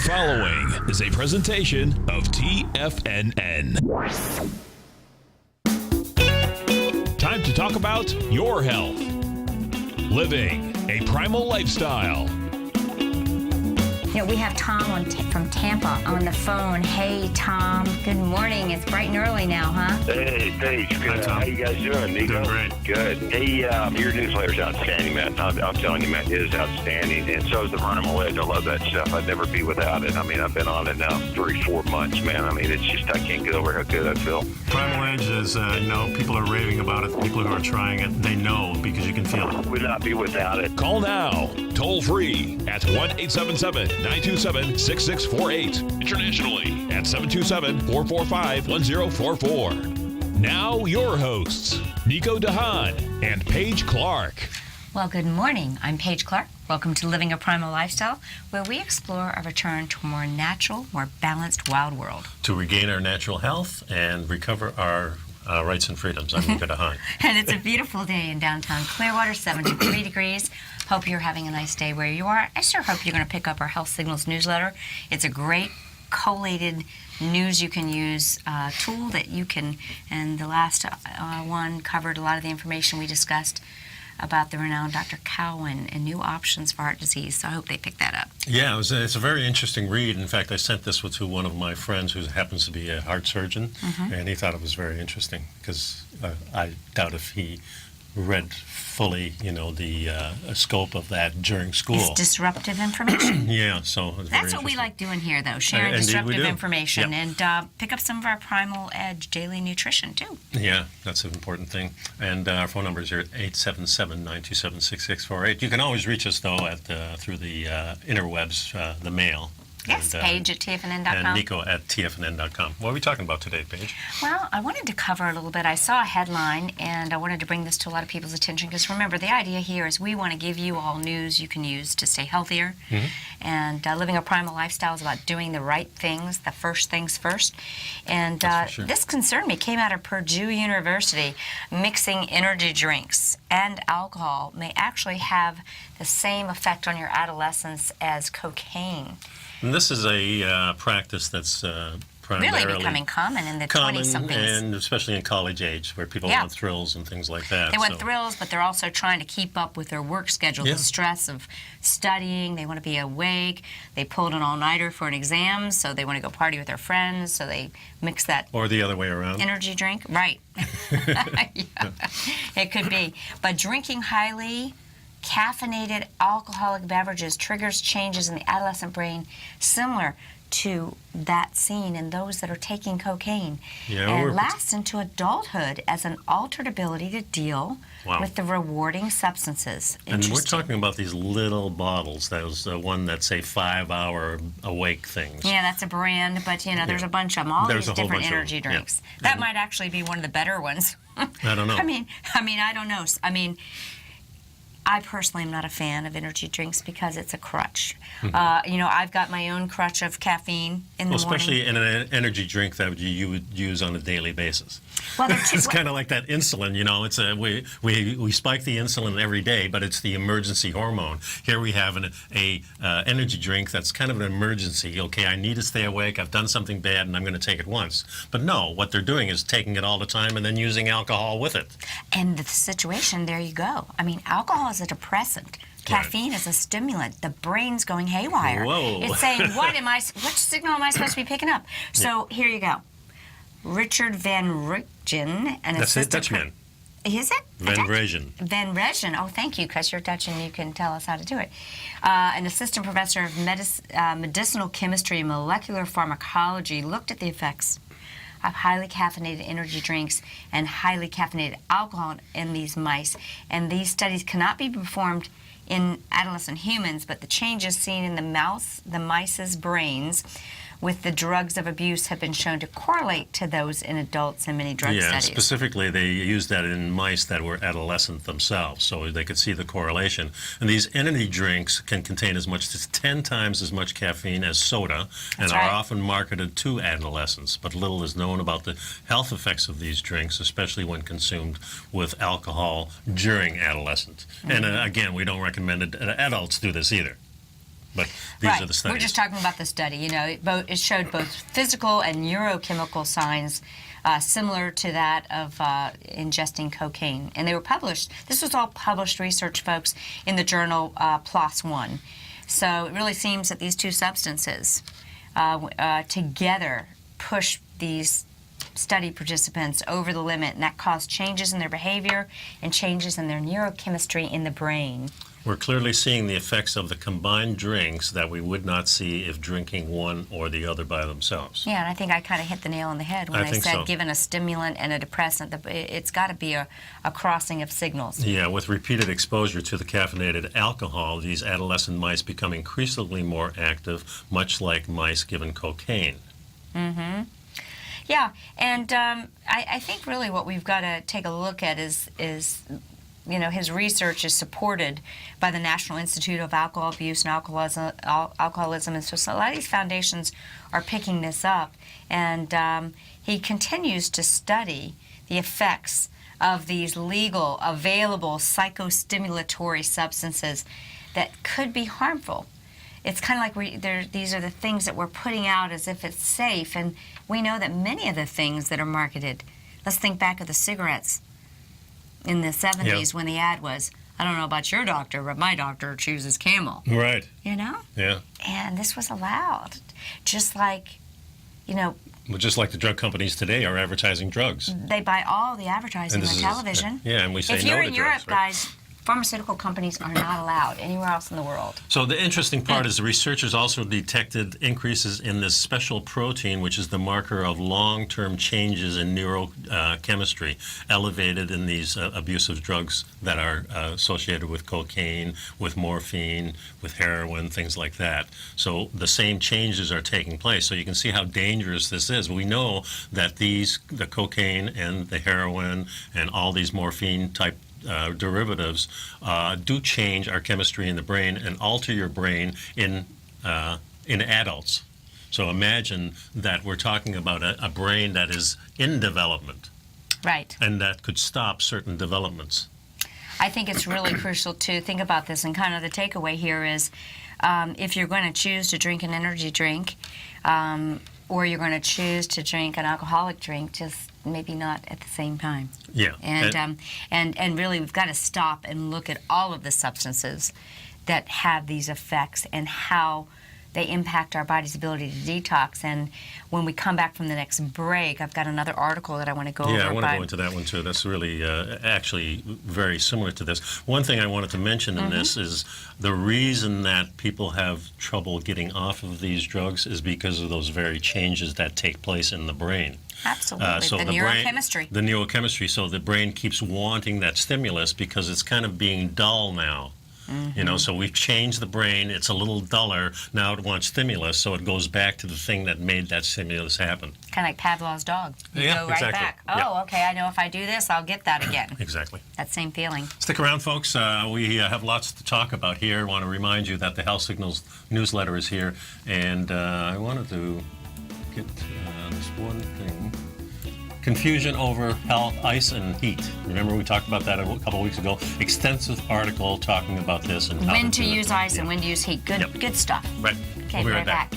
following is a presentation of TFNN. Time to talk about your health. Living a primal lifestyle. You know, we have Tom from Tampa on the phone. Hey, Tom. Good morning. It's bright and early now, huh? Hey, Paige. Good. Hi, How you guys doing, Nico? Doing great. Good. Hey, your newsletter's outstanding, man. I'm telling you, man, it is outstanding. And so is the Primal Edge. I love that stuff. I'd never be without it. I mean, I've been on it now 3-4 months, man. I mean, it's just, I can't get over how good I feel. Primal Edge is, people are raving about it. People who are trying it, they know because you can feel it. Would not be without it. Call now, toll free at 1-877-927-6648. Internationally at 727-445-1044. Now your hosts, Nico Haan and Paige Clarke. Well, good morning. I'm Paige Clarke. Welcome to Living a Primal Lifestyle, where we explore a return to a more natural, more balanced wild world. To regain our natural health and recover our rights and freedoms. I'm Nico Haan. And it's a beautiful day in downtown Clearwater, 73 degrees. Hope you're having a nice day where you are. I sure hope you're going to pick up our Health Signals newsletter. It's a great collated news you can use tool that you can, and the last one covered a lot of the information we discussed about the renowned Dr. Cowan and new options for heart disease. So I hope they pick that up. Yeah, it's a very interesting read. In fact, I sent this to one of my friends who happens to be a heart surgeon, and he thought it was very interesting because I doubt if he read fully, the scope of that during school. It's disruptive information. Yeah, so it's very That's what we like doing here, though, sharing Indeed disruptive we do. information. Yep. And pick up some of our Primal Edge daily nutrition, too. Yeah, that's an important thing. And our phone number is here at 877-927-6648. You can always reach us, though, at through the interwebs, the mail. Yes, Paige at TFNN.com. And Nico at TFNN.com. What are we talking about today, Paige? Well, I wanted to cover a little bit. I saw a headline, and I wanted to bring this to a lot of people's attention because, remember, the idea here is we want to give you all news you can use to stay healthier. And living a primal lifestyle is about doing the right things, the first things first. And sure. This concerned me. Came out of Purdue University. Mixing energy drinks and alcohol may actually have the same effect on your adolescence as cocaine. And this is a practice that's primarily Really becoming common in the 20-somethings. And especially in college age, where people want thrills and things like that. They want thrills, but they're also trying to keep up with their work schedule, the stress of studying. They want to be awake. They pulled an all-nighter for an exam, so they want to go party with their friends, so they mix that. Or the other way around. Energy drink. Right. It could be. But drinking highly caffeinated alcoholic beverages triggers changes in the adolescent brain similar to that seen in those that are taking cocaine, and lasts into adulthood as an altered ability to deal with the rewarding substances. And we're talking about these little bottles. That was the one that say 5-hour awake things. Yeah, that's a brand, but there's a bunch of them. All There's these a whole different bunch of energy them. drinks. Yeah. That might actually be one of the better ones. I don't know. I mean, I don't know. I personally am not a fan of energy drinks because it's a crutch. I've got my own crutch of caffeine in the morning. Especially in an energy drink that you would use on a daily basis. Well, it's kind of like that insulin. It's we spike the insulin every day, but it's the emergency hormone. Here we have an energy drink that's kind of an emergency. Okay, I need to stay awake. I've done something bad, and I'm going to take it once. But no, what they're doing is taking it all the time and then using alcohol with it. And the situation, there you go. I mean, alcohol is a depressant. Caffeine is a stimulant. The brain's going haywire. Whoa. It's saying, which signal am I supposed to be picking up? So here you go. Richard Van Rijn, an assistant. That's it, Dutchman. Is it? Van Rijn. Van Rijn. Oh, thank you, because you're Dutch and you can tell us how to do it. An assistant professor of medicinal chemistry and molecular pharmacology looked at the effects of highly caffeinated energy drinks and highly caffeinated alcohol in these mice. And these studies cannot be performed in adolescent humans, but the changes seen in the mice's brains with the drugs of abuse have been shown to correlate to those in adults in many drug studies. Yeah, specifically they used that in mice that were adolescent themselves, so they could see the correlation. And these energy drinks can contain as much as 10 times as much caffeine as soda and are often marketed to adolescents. But little is known about the health effects of these drinks, especially when consumed with alcohol during adolescence. And again, we don't recommend adults do this either. But these are the studies. We're just talking about the study. You know, it showed both physical and neurochemical signs similar to that of ingesting cocaine. And they were published. This was all published research, folks, in the journal PLOS One. So it really seems that these two substances together push these study participants over the limit, and that caused changes in their behavior and changes in their neurochemistry in the brain. We're clearly seeing the effects of the combined drinks that we would not see if drinking one or the other by themselves. Yeah, and I think I kind of hit the nail on the head when I said so. Given a stimulant and a depressant, it's got to be a crossing of signals. Yeah, with repeated exposure to the caffeinated alcohol, these adolescent mice become increasingly more active, much like mice given cocaine. Mm-hmm. Yeah, and I think really what we've got to take a look at is you know, his research is supported by the National Institute of Alcohol Abuse and Alcoholism, and so a lot of these foundations are picking this up, and he continues to study the effects of these legal, available psychostimulatory substances that could be harmful. It's kind of like these are the things that we're putting out as if it's safe, and we know that many of the things that are marketed, let's think back of the cigarettes in the 70s when the ad was, I don't know about your doctor, but my doctor chooses Camel. Right. You know? Yeah. And this was allowed. Just like, you know... Well, just like the drug companies today are advertising drugs. They buy all the advertising on television. Yeah, and we say no to drugs. If you're in Europe, guys, pharmaceutical companies are not allowed anywhere else in the world. So the interesting part is the researchers also detected increases in this special protein, which is the marker of long-term changes in neurochemistry, elevated in these abusive drugs that are associated with cocaine, with morphine, with heroin, things like that. So the same changes are taking place. So you can see how dangerous this is. We know that the cocaine and the heroin and all these morphine-type derivatives do change our chemistry in the brain and alter your brain in adults. So imagine that we're talking about a brain that is in development. Right. And that could stop certain developments. I think it's really crucial to think about this, and kind of the takeaway here is if you're going to choose to drink an energy drink or you're going to choose to drink an alcoholic drink, just maybe not at the same time. Yeah. And really we've got to stop and look at all of the substances that have these effects and how they impact our body's ability to detox. And when we come back from the next break, I've got another article that I want to go over. Yeah, I want to go into that one too. That's really actually very similar to this. One thing I wanted to mention in this is the reason that people have trouble getting off of these drugs is because of those very changes that take place in the brain. Absolutely, So the neurochemistry. The neurochemistry, so the brain keeps wanting that stimulus because it's kind of being dull now. You know, so we've changed the brain. It's a little duller. Now it wants stimulus, so it goes back to the thing that made that stimulus happen. Kind of like Pavlov's dog. You go right back. Oh, okay, I know if I do this, I'll get that again. Exactly. That same feeling. Stick around, folks. We have lots to talk about here. I want to remind you that the Health Signals newsletter is here, and I wanted to get this one thing. Confusion over health, ice, and heat. Remember we talked about that a couple of weeks ago. Extensive article talking about this and how when to use ice and when to use heat. Good stuff. Right. Okay, we'll be right back.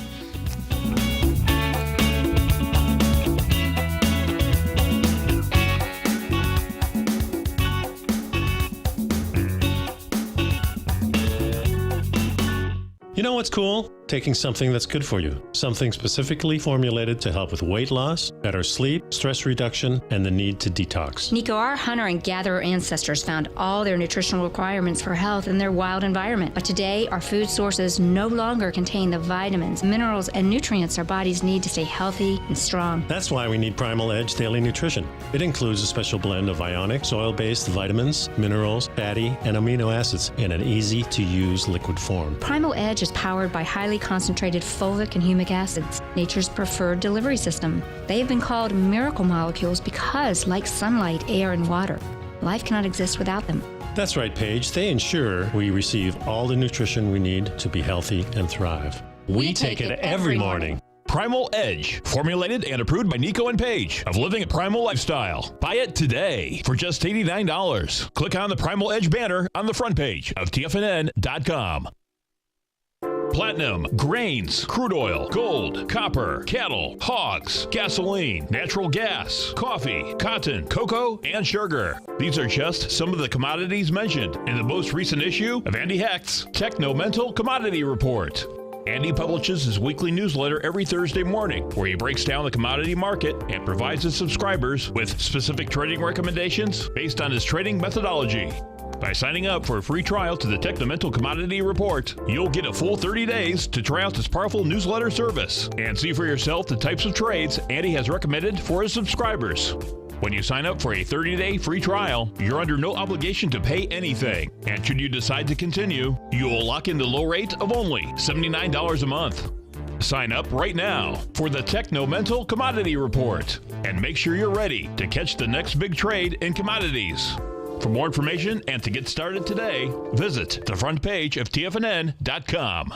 You know what's cool? Taking something that's good for you. Something specifically formulated to help with weight loss, better sleep, stress reduction, and the need to detox. Nico, our hunter and gatherer ancestors found all their nutritional requirements for health in their wild environment. But today, our food sources no longer contain the vitamins, minerals, and nutrients our bodies need to stay healthy and strong. That's why we need Primal Edge Daily Nutrition. It includes a special blend of ionic, soil-based vitamins, minerals, fatty, and amino acids in an easy-to-use liquid form. Primal Edge is powered by highly concentrated fulvic and humic acids, nature's preferred delivery system. They have been called miracle molecules because, like sunlight, air, and water, life cannot exist without them. That's right, Paige. They ensure we receive all the nutrition we need to be healthy and thrive. We take it every morning. Primal Edge, formulated and approved by Nico and Paige of Living a Primal Lifestyle. Buy it today for just $89. Click on the Primal Edge banner on the front page of TFNN.com. platinum, grains, crude oil, gold, copper, cattle, hogs, gasoline, natural gas, coffee, cotton, cocoa, and sugar. These are just some of the commodities mentioned in the most recent issue of Andy Hecht's Techno-Mental Commodity Report. Andy publishes his weekly newsletter every Thursday morning, where he breaks down the commodity market and provides his subscribers with specific trading recommendations based on his trading methodology. By signing up for a free trial to the Techno-Mental Commodity Report, you'll get a full 30 days to try out this powerful newsletter service and see for yourself the types of trades Andy has recommended for his subscribers. When you sign up for a 30-day free trial, you're under no obligation to pay anything. And should you decide to continue, you will lock in the low rate of only $79 a month. Sign up right now for the Techno-Mental Commodity Report and make sure you're ready to catch the next big trade in commodities. For more information and to get started today, visit the front page of TFNN.com.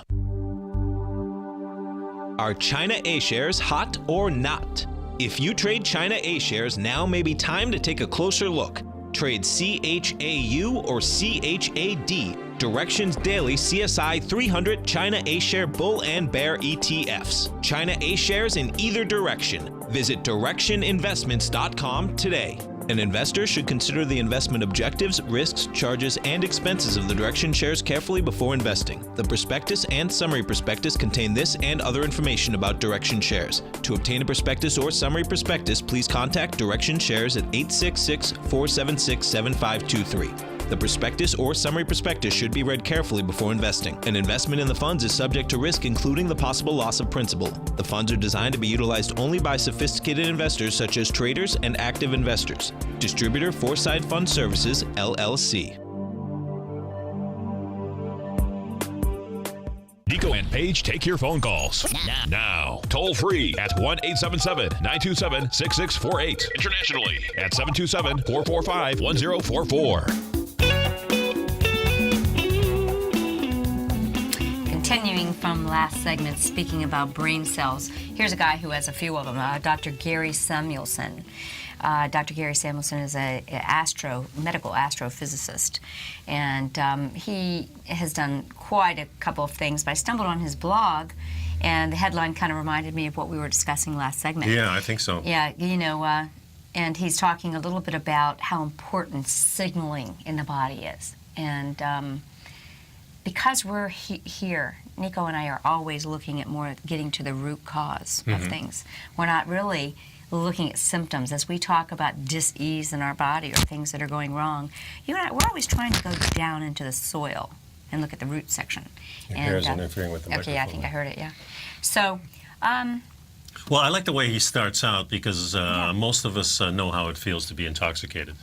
Are China A shares hot or not? If you trade China A shares, now may be time to take a closer look. Trade CHAU or CHAD, Directions Daily CSI 300 China A share Bull and Bear ETFs. China A shares in either direction. Visit directioninvestments.com today. An investor should consider the investment objectives, risks, charges, and expenses of the Direction shares carefully before investing. The prospectus and summary prospectus contain this and other information about Direction shares. To obtain a prospectus or summary prospectus, please contact Direction shares at 866-476-7523. The prospectus or summary prospectus should be read carefully before investing. An investment in the funds is subject to risk, including the possible loss of principal. The funds are designed to be utilized only by sophisticated investors such as traders and active investors. Distributor Foreside Fund Services, LLC. Nico and Paige take your phone calls now. Toll free at 1-877-927-6648. Internationally at 727-445-1044. Continuing from last segment, speaking about brain cells, here's a guy who has a few of them, Dr. Gary Samuelson. Dr. Gary Samuelson is a medical astrophysicist, and he has done quite a couple of things, but I stumbled on his blog, and the headline kind of reminded me of what we were discussing last segment. Yeah, I think so. Yeah, and he's talking a little bit about how important signaling in the body is. And because we're here, Nico and I are always looking at getting to the root cause of things. We're not really looking at symptoms. As we talk about dis-ease in our body or things that are going wrong, you and I, we're always trying to go down into the soil and look at the root section. Your hair is interfering with the microphone. Okay, I think I heard it, yeah. So, well, I like the way he starts out because most of us know how it feels to be intoxicated.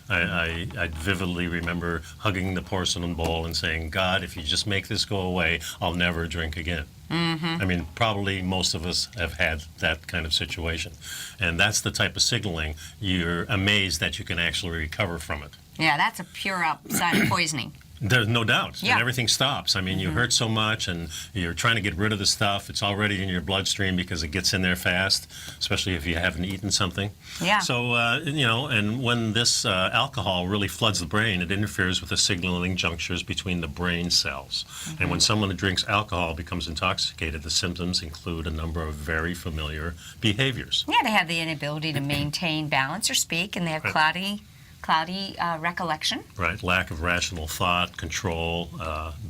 I vividly remember hugging the porcelain bowl and saying, God, if you just make this go away, I'll never drink again. I mean, probably most of us have had that kind of situation. And that's the type of signaling. You're amazed that you can actually recover from it. Yeah, that's a pure sign of poisoning. There's no doubt. Yeah. And everything stops. I mean, you hurt so much and you're trying to get rid of the stuff. It's already in your bloodstream because it gets in there fast, especially if you haven't eaten something. Yeah. So, and when this alcohol really floods the brain, it interferes with the signaling junctures between the brain cells. And when someone who drinks alcohol becomes intoxicated, the symptoms include a number of very familiar behaviors. Yeah, they have the inability to maintain balance or speak, and they have cloudy recollection. Right, lack of rational thought, control,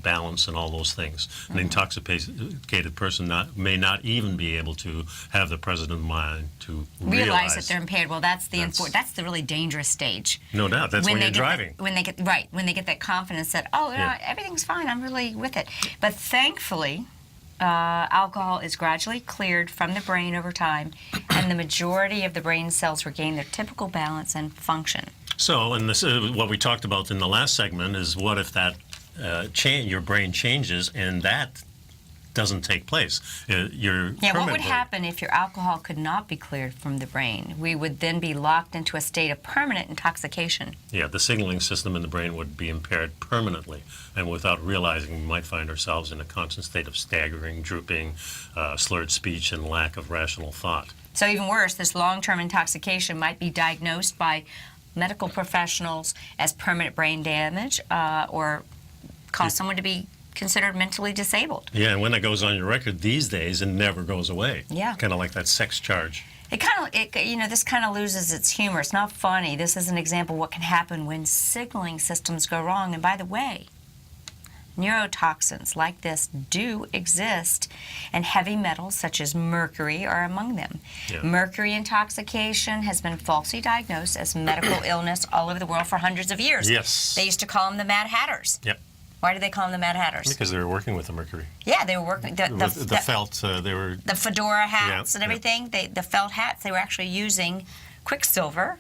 balance, and all those things. An intoxicated person may not even be able to have the presence of mind to realize that they're impaired. Well, that's the really dangerous stage. No doubt, that's when you're driving. When they get that confidence that everything's fine, I'm really with it. But thankfully, alcohol is gradually cleared from the brain over time, and the majority of the brain cells regain their typical balance and function. So, and this is what we talked about in the last segment, is what if that your brain changes and that doesn't take place? What would happen if your alcohol could not be cleared from the brain? We would then be locked into a state of permanent intoxication. Yeah, the signaling system in the brain would be impaired permanently, and without realizing, we might find ourselves in a constant state of staggering, drooping, slurred speech, and lack of rational thought. So even worse, this long-term intoxication might be diagnosed by medical professionals as permanent brain damage, or cause someone to be considered mentally disabled. Yeah, and when that goes on your record these days, it never goes away. Yeah. Kind of like that sex charge. This kind of loses its humor. It's not funny. This is an example of what can happen when signaling systems go wrong. And by the way, neurotoxins like this do exist, and heavy metals such as mercury are among them. Yeah. Mercury intoxication has been falsely diagnosed as medical illness all over the world for hundreds of years. Yes. They used to call them the Mad Hatters. Yep. Why did they call them the Mad Hatters? Because they were working with the mercury. Yeah, they were working The felt, they were... the fedora hats and yeah. everything. The felt hats, they were actually using quicksilver.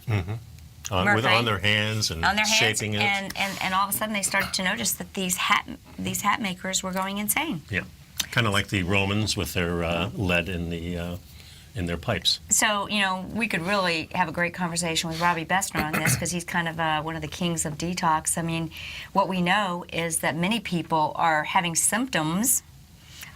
on their hands and On their hands, shaping it. and all of a sudden they started to notice that these hat makers were going insane. Yeah, kind of like the Romans with their lead in their pipes. So, we could really have a great conversation with Robbie Bessner on this, because he's kind of one of the kings of detox. I mean, what we know is that many people are having symptoms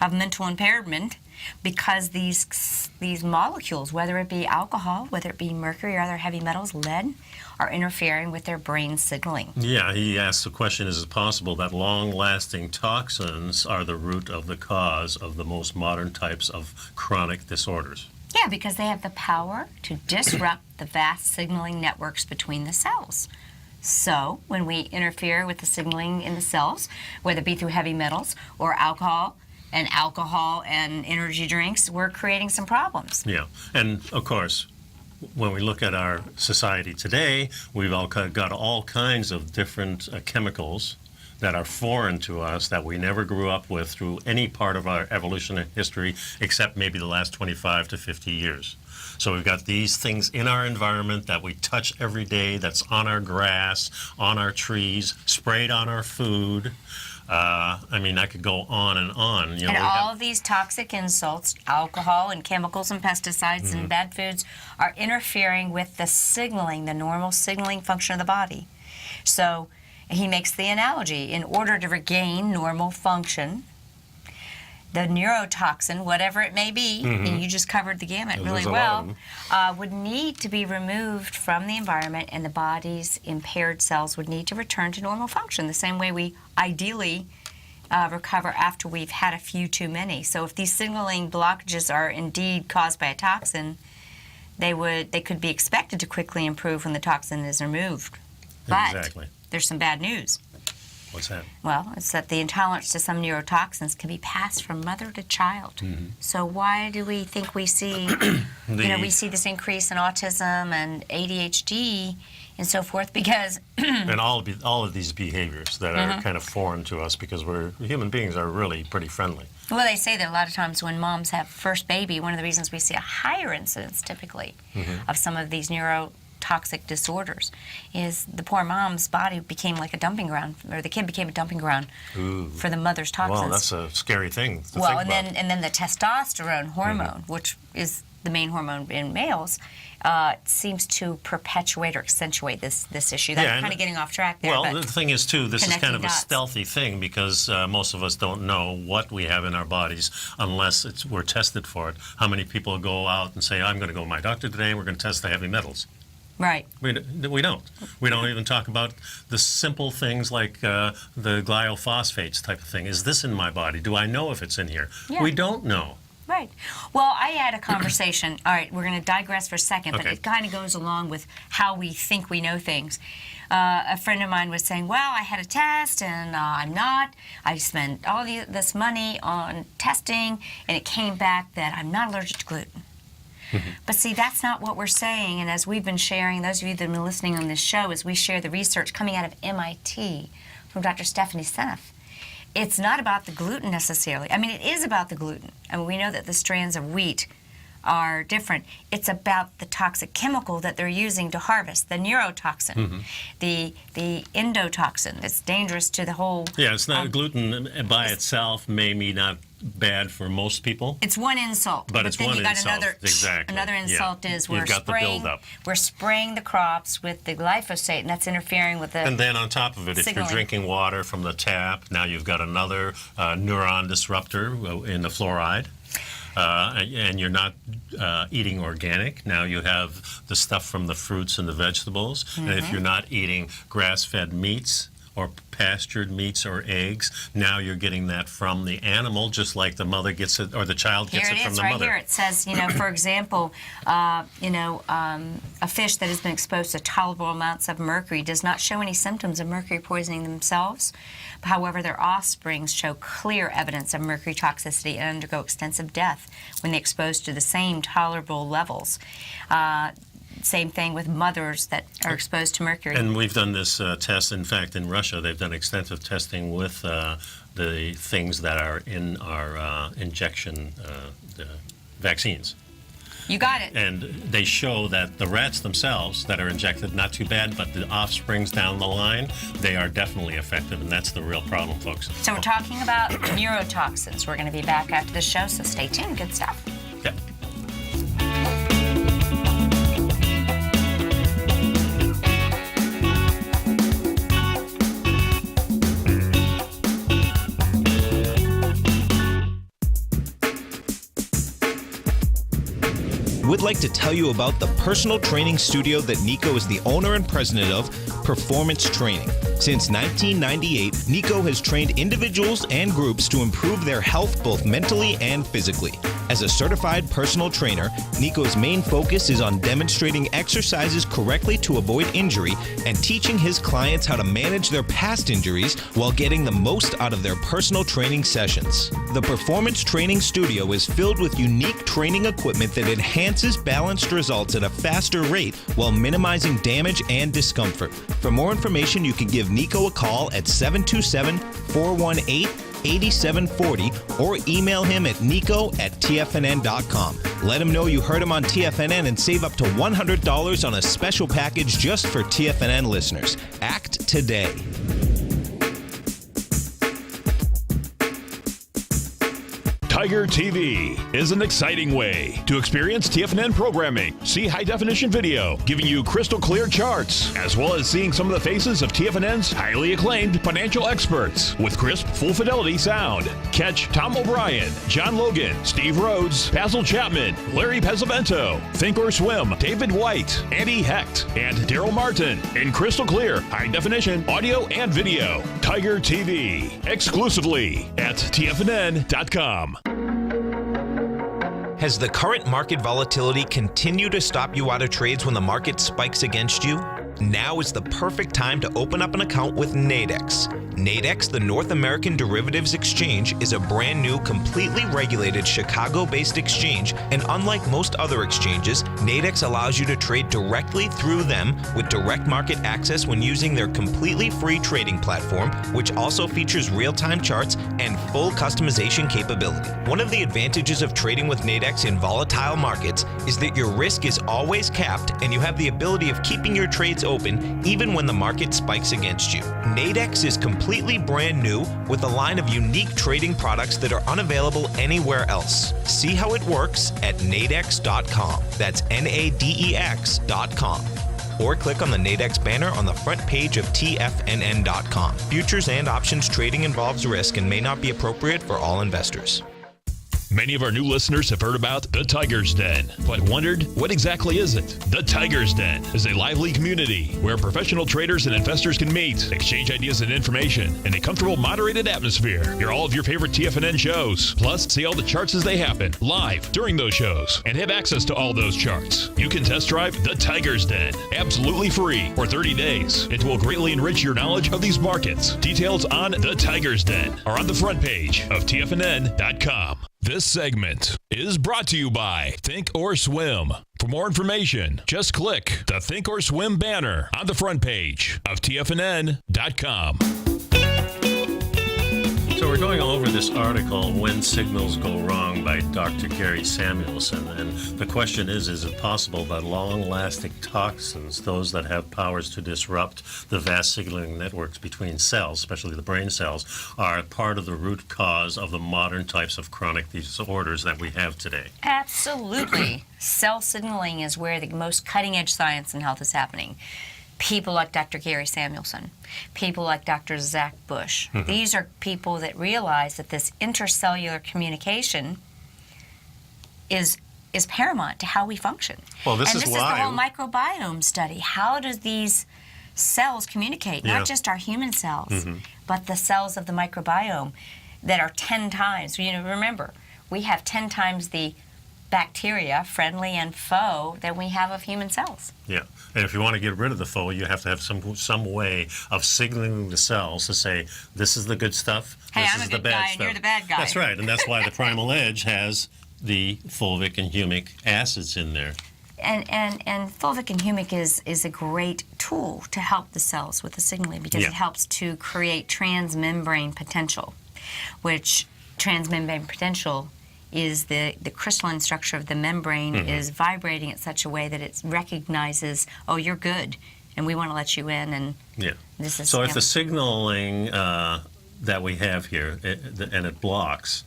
of mental impairment because these molecules, whether it be alcohol, whether it be mercury or other heavy metals, lead, are interfering with their brain signaling. Yeah, he asked the question, is it possible that long-lasting toxins are the root of the cause of the most modern types of chronic disorders? Yeah, because they have the power to disrupt the vast signaling networks between the cells. So when we interfere with the signaling in the cells, whether it be through heavy metals or alcohol and energy drinks, we're creating some problems. Yeah, and of course, when we look at our society today, we've all got all kinds of different chemicals that are foreign to us, that we never grew up with through any part of our evolutionary history, except maybe the last 25 to 50 years. So we've got these things in our environment that we touch every day, that's on our grass, on our trees, sprayed on our food. I mean, I could go on and on. And all of these toxic insults, alcohol and chemicals and pesticides and bad foods, are interfering with the signaling, the normal signaling function of the body. So he makes the analogy, in order to regain normal function, the neurotoxin, whatever it may be, and you just covered the gamut really well, would need to be removed from the environment, and the body's impaired cells would need to return to normal function, the same way we ideally recover after we've had a few too many. So if these signaling blockages are indeed caused by a toxin, they could be expected to quickly improve when the toxin is removed. But Exactly. there's some bad news. What's that? Well, it's that the intolerance to some neurotoxins can be passed from mother to child. So why do we think we see, we see this increase in autism and ADHD and so forth? Because and all of these behaviors that are kind of foreign to us, because human beings are really pretty friendly. well, they say that a lot of times when moms have first baby, one of the reasons we see a higher incidence typically of some of these neurotoxic disorders is the poor mom's body became like a dumping ground, or the kid became a dumping ground for the mother's toxins. Well, that's a scary thing to think Well, about. and then the testosterone hormone, which is the main hormone in males, seems to perpetuate or accentuate this issue. That's kind of getting off track there. Well, but the thing is, too, this is kind connecting of a dots. stealthy thing, because most of us don't know what we have in our bodies unless we're tested for it. How many people go out and say, I'm going to go to my doctor today, we're going to test the heavy metals? Right. We don't. We don't even talk about the simple things like the glyophosphates type of thing. Is this in my body? Do I know if it's in here? Yeah. We don't know. Right. Well, I had a conversation. All right, we're going to digress for a second, but Okay. it kind of goes along with how we think we know things. A friend of mine was saying, well, I had a test and I'm not. I spent all this money on testing and it came back that I'm not allergic to gluten. But see, that's not what we're saying. And as we've been sharing, those of you that have been listening on this show, as we share the research coming out of MIT from Dr. Stephanie Seneff, it's not about the gluten necessarily. I mean, it is about the gluten. I mean, we know that the strands of wheat are different. It's about the toxic chemical that they're using to harvest, the neurotoxin, the endotoxin that's dangerous to the whole... Yeah, it's not gluten by itself may be not bad for most people. It's one insult. But it's then one you got insult, another, exactly. Another Yeah. insult is You've got the buildup. we're spraying the crops with the glyphosate, and that's interfering with the... And then on top of it, if signaling. you're drinking water from the tap, now you've got another neuron disruptor in the fluoride. And you're not eating organic. Now you have the stuff from the fruits and the vegetables. And if you're not eating grass-fed meats or pastured meats or eggs. Now you're getting that from the animal, just like the mother gets it, or the child gets it from the mother. Here it says, for example, a fish that has been exposed to tolerable amounts of mercury does not show any symptoms of mercury poisoning themselves. However, their offspring show clear evidence of mercury toxicity and undergo extensive death when they're exposed to the same tolerable levels. Same thing with mothers that are exposed to mercury. And we've done this test. In fact, in Russia, they've done extensive testing with the things that are in our injection vaccines. You got it. And they show that the rats themselves that are injected, not too bad, but the offsprings down the line, they are definitely effective, and that's the real problem, folks. So we're talking about neurotoxins. We're going to be back after the show, so stay tuned. Good stuff. Yep. We'd like to tell you about the personal training studio that Nico is the owner and president of, Performance Training. Since 1998, Nico has trained individuals and groups to improve their health both mentally and physically. As a certified personal trainer, Nico's main focus is on demonstrating exercises correctly to avoid injury and teaching his clients how to manage their past injuries while getting the most out of their personal training sessions. The Performance Training Studio is filled with unique training equipment that enhances balanced results at a faster rate while minimizing damage and discomfort. For more information, you can give Nico a call at 727-418-8740 or email him at nico@tfnn.com. Let him know you heard him on TFNN and save up to $100 on a special package just for TFNN listeners. Act today. Tiger TV is an exciting way to experience TFNN programming. See high-definition video, giving you crystal clear charts, as well as seeing some of the faces of TFNN's highly acclaimed financial experts with crisp, full-fidelity sound. Catch Tom O'Brien, John Logan, Steve Rhodes, Basil Chapman, Larry Pesavento, Think or Swim, David White, Andy Hecht, and Daryl Martin in crystal clear, high-definition audio and video. Tiger TV, exclusively at TFNN.com. Has the current market volatility continued to stop you out of trades when the market spikes against you? Now is the perfect time to open up an account with Nadex. Nadex, the North American Derivatives Exchange, is a brand new, completely regulated Chicago-based exchange, and unlike most other exchanges, Nadex allows you to trade directly through them with direct market access when using their completely free trading platform, which also features real-time charts and full customization capability. One of the advantages of trading with Nadex in volatile markets is that your risk is always capped and you have the ability of keeping your trades open even when the market spikes against you. Nadex is completely brand new with a line of unique trading products that are unavailable anywhere else. See how it works at nadex.com. That's NADEX.com. Or click on the Nadex banner on the front page of TFNN.com. Futures and options trading involves risk and may not be appropriate for all investors. Many of our new listeners have heard about the Tiger's Den, but wondered, what exactly is it? The Tiger's Den is a lively community where professional traders and investors can meet, exchange ideas and information in a comfortable, moderated atmosphere. Hear all of your favorite TFNN shows, plus see all the charts as they happen live during those shows, and have access to all those charts. You can test drive the Tiger's Den absolutely free for 30 days. It will greatly enrich your knowledge of these markets. Details on the Tiger's Den are on the front page of TFNN.com. This segment is brought to you by Think or Swim. For more information, just click the Think or Swim banner on the front page of TFNN.com. So we're going over this article, When Signals Go Wrong, by Dr. Gary Samuelson. And the question is it possible that long-lasting toxins, those that have powers to disrupt the vast signaling networks between cells, especially the brain cells, are part of the root cause of the modern types of chronic disorders that we have today? Absolutely. Cell signaling is where the most cutting-edge science in health is happening. People like Dr. Gary Samuelson, people like Dr. Zach Bush. Mm-hmm. These are people that realize that this intercellular communication is paramount to how we function. Well, this is the whole microbiome study. How does these cells communicate, not just our human cells, but the cells of the microbiome that are 10 times. Remember, we have 10 times the bacteria, friendly and foe, than we have of human cells. Yeah, and if you want to get rid of the foe, you have to have some way of signaling the cells to say, this is the good stuff, Hey, this I'm is a the good bad guy stuff. and you're the bad guy. That's right, and that's why the Primal Edge has the fulvic and humic acids in there. And fulvic and humic is a great tool to help the cells with the signaling because it helps to create transmembrane potential, which transmembrane potential is the crystalline structure of the membrane is vibrating in such a way that it recognizes, oh, you're good, and we want to let you in. And this is so if the signaling that we have here, and it blocks,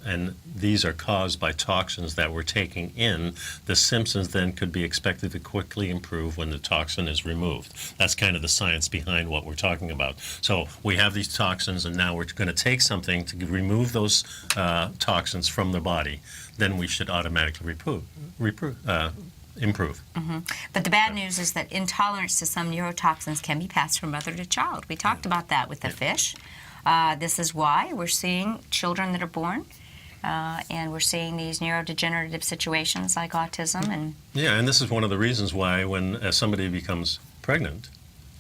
and these are caused by toxins that we're taking in, the symptoms then could be expected to quickly improve when the toxin is removed. That's kind of the science behind what we're talking about. So we have these toxins, and now we're going to take something to remove those toxins from the body. Then we should automatically improve. But the bad news is that intolerance to some neurotoxins can be passed from mother to child. We talked about that with the fish. This is why we're seeing children that are born and we're seeing these neurodegenerative situations like autism. And this is one of the reasons why when somebody becomes pregnant,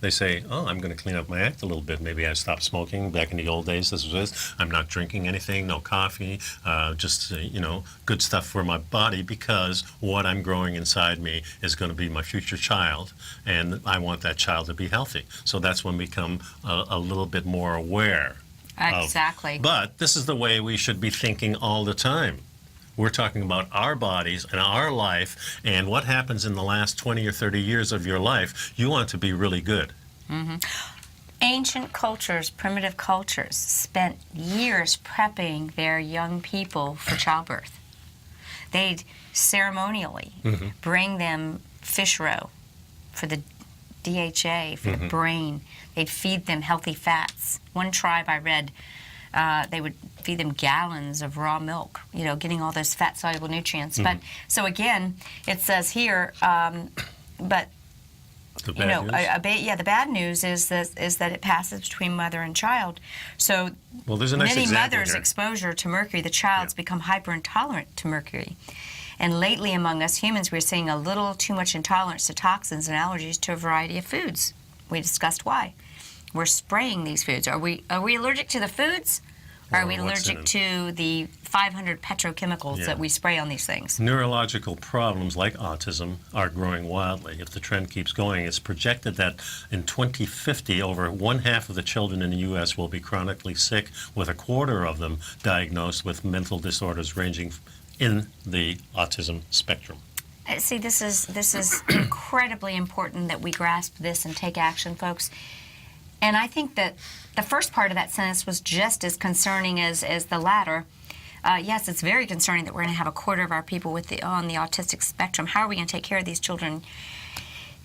they say, oh, I'm going to clean up my act a little bit. Maybe I stopped smoking back in the old days. This was this. I'm not drinking anything, no coffee, just, good stuff for my body because what I'm growing inside me is going to be my future child, and I want that child to be healthy. So that's when we become a little bit more aware. Exactly. But this is the way we should be thinking all the time. We're talking about our bodies and our life, and what happens in the last 20 or 30 years of your life. You want to be really good. Ancient cultures, primitive cultures, spent years prepping their young people for childbirth. They'd ceremonially bring them fish roe for the DHA, for the brain. They'd feed them healthy fats. One tribe I read, they would feed them gallons of raw milk, getting all those fat-soluble nutrients. But so again, it says here, but the bad news? The bad news is that it passes between mother and child. So there's a nice many example mothers' here. exposure to mercury, the child's become hyperintolerant to mercury. And lately among us humans, we're seeing a little too much intolerance to toxins and allergies to a variety of foods. We discussed why. We're spraying these foods. Are we allergic to the foods? Or are we allergic to the 500 petrochemicals that we spray on these things? Neurological problems like autism are growing wildly. If the trend keeps going, it's projected that in 2050, over 1/2 of the children in the U.S. will be chronically sick, with 1/4 of them diagnosed with mental disorders ranging in the autism spectrum. See, this is incredibly important that we grasp this and take action, folks. And I think that the first part of that sentence was just as concerning as the latter. Yes, it's very concerning that we're going to have 1/4 of our people on the autistic spectrum. How are we going to take care of these children?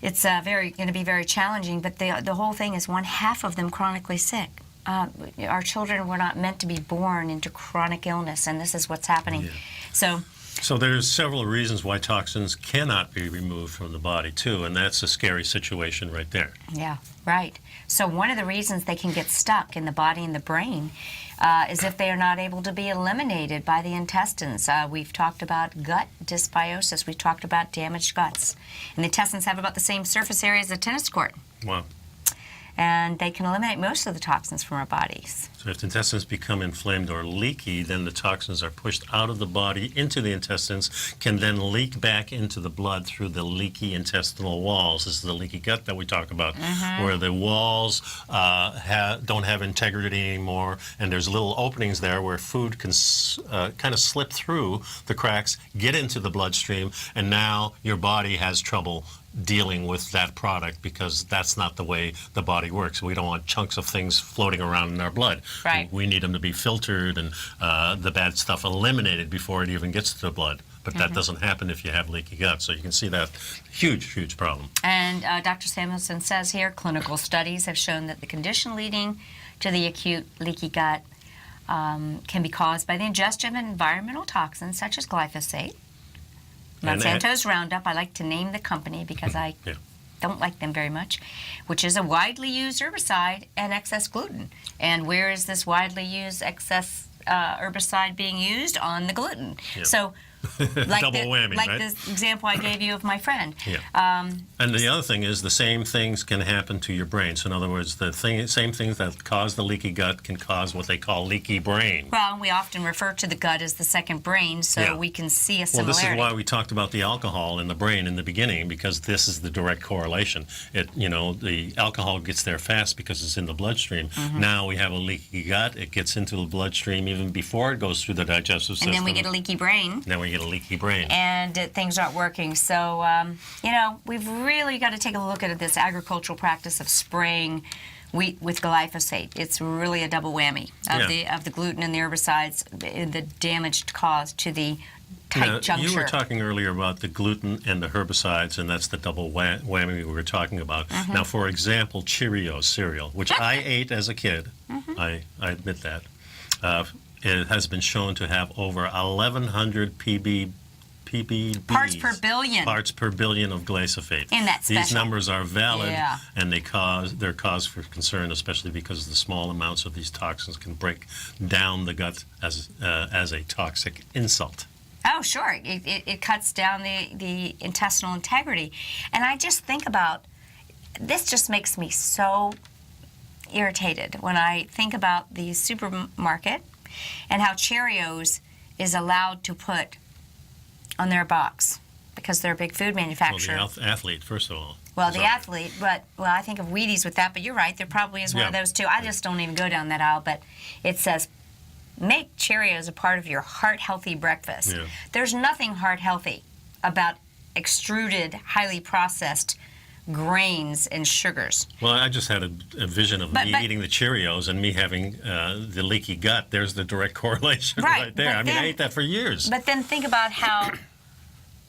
It's going to be very challenging, but the whole thing is 1/2 of them chronically sick. Our children were not meant to be born into chronic illness, and this is what's happening. So there's several reasons why toxins cannot be removed from the body, too, and that's a scary situation right there. Yeah, right. So one of the reasons they can get stuck in the body and the brain is if they are not able to be eliminated by the intestines. We've talked about gut dysbiosis. We've talked about damaged guts. And the intestines have about the same surface area as a tennis court. Wow. And they can eliminate most of the toxins from our bodies. So if the intestines become inflamed or leaky, then the toxins are pushed out of the body into the intestines, can then leak back into the blood through the leaky intestinal walls. This is the leaky gut that we talk about, where the walls don't have integrity anymore, and there's little openings there where food can kind of slip through the cracks, get into the bloodstream, and now your body has trouble dealing with that product because that's not the way the body works. We don't want chunks of things floating around in our blood. Right. We need them to be filtered and the bad stuff eliminated before it even gets to the blood. But that doesn't happen if you have leaky gut. So you can see that huge problem. And Dr. Samuelson says here, clinical studies have shown that the condition leading to the acute leaky gut can be caused by the ingestion of environmental toxins such as glyphosate, Monsanto's Roundup. I like to name the company because I don't like them very much, which is a widely used herbicide and excess gluten. And where is this widely used excess herbicide being used? On the gluten. Yeah. So, like double whammy, like right? this example I gave you of my friend. Yeah. And the other thing is the same things can happen to your brain. So in other words, same things that cause the leaky gut can cause what they call leaky brain. Well, we often refer to the gut as the second brain, so we can see a Well, similarity. this is why we talked about the alcohol in the brain in the beginning, because this is the direct correlation. The alcohol gets there fast because it's in the bloodstream. Mm-hmm. Now we have a leaky gut. It gets into the bloodstream even before it goes through the digestive system. And then we get a leaky brain. Then we get a leaky brain. And things aren't working. So, we've really got to take a look at this agricultural practice of spraying wheat with glyphosate. It's really a double whammy of the gluten and the herbicides, the damage caused to the tight juncture. You were talking earlier about the gluten and the herbicides, and that's the double whammy we were talking about. Mm-hmm. Now, for example, Cheerios cereal, which I ate as a kid, I admit that, it has been shown to have over 1,100 ppbs. Parts per billion. Parts per billion of glyphosate. And that's These special. numbers are valid, Yeah. and they're cause for concern, especially because the small amounts of these toxins can break down the gut as a toxic insult. Oh, sure. It cuts down the intestinal integrity. And I just think about, this just makes me so irritated when I think about the supermarket and how Cheerios is allowed to put on their box because they're a big food manufacturer. Well, the athlete, first of all. Well, the athlete, but I think of Wheaties with that, but you're right, there probably is one of those too. I just don't even go down that aisle, but it says, make Cheerios a part of your heart-healthy breakfast. Yeah. There's nothing heart-healthy about extruded, highly processed grains and sugars. Well, I just had a vision of me eating the Cheerios and me having the leaky gut. There's the direct correlation right there. I mean, I ate that for years. But then think about how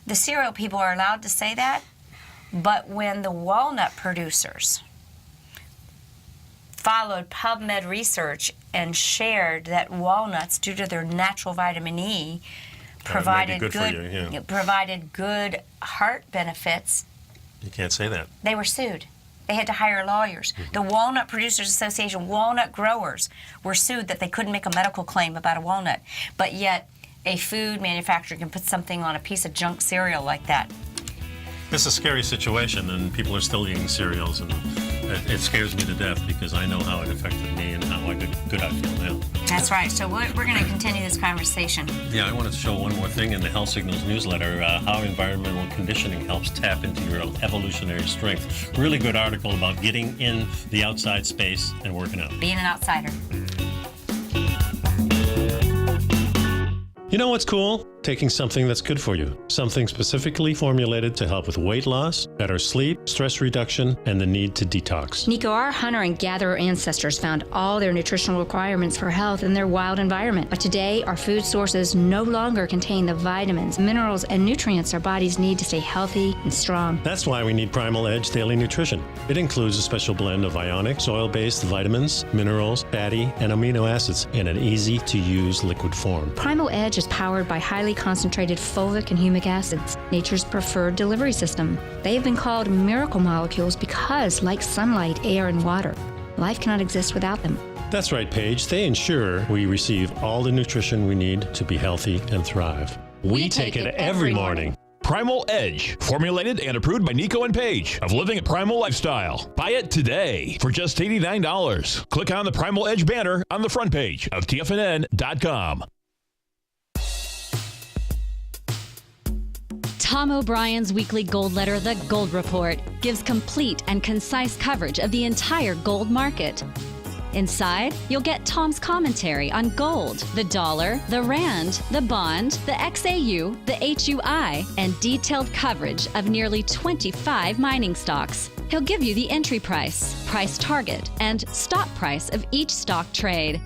the cereal people are allowed to say that, but when the walnut producers followed PubMed research and shared that walnuts, due to their natural vitamin E, provided good heart benefits, you can't say that. they were sued. They had to hire lawyers. The Walnut Producers Association, walnut growers, were sued that they couldn't make a medical claim about a walnut. But yet, a food manufacturer can put something on a piece of junk cereal like that. It's a scary situation, and people are still eating cereals, and it scares me to death because I know how it affected me and how good I feel now. That's right. So we're going to continue this conversation. Yeah, I wanted to show one more thing in the Health Signals newsletter, how environmental conditioning helps tap into your evolutionary strength. Really good article about getting in the outside space and working out. Being an outsider. You know what's cool? Taking something that's good for you. Something specifically formulated to help with weight loss, better sleep, stress reduction, and the need to detox. Nico, our hunter and gatherer ancestors found all their nutritional requirements for health in their wild environment. But today, our food sources no longer contain the vitamins, minerals, and nutrients our bodies need to stay healthy and strong. That's why we need Primal Edge Daily Nutrition. It includes a special blend of ionic, soil-based vitamins, minerals, fatty, and amino acids in an easy-to-use liquid form. Primal Edge is powered by highly concentrated fulvic and humic acids, nature's preferred delivery system. They have been called miracle molecules because, like sunlight, air, and water, life cannot exist without them. That's right, Paige. They ensure we receive all the nutrition we need to be healthy and thrive. We take it every morning. Primal Edge, formulated and approved by Nico and Paige of Living a Primal Lifestyle. Buy it today for just $89. Click on the Primal Edge banner on the front page of TFNN.com. Tom O'Brien's weekly gold letter, The Gold Report, gives complete and concise coverage of the entire gold market. Inside, you'll get Tom's commentary on gold, the dollar, the rand, the bond, the XAU, the HUI, and detailed coverage of nearly 25 mining stocks. He'll give you the entry price, price target, and stop price of each stock trade.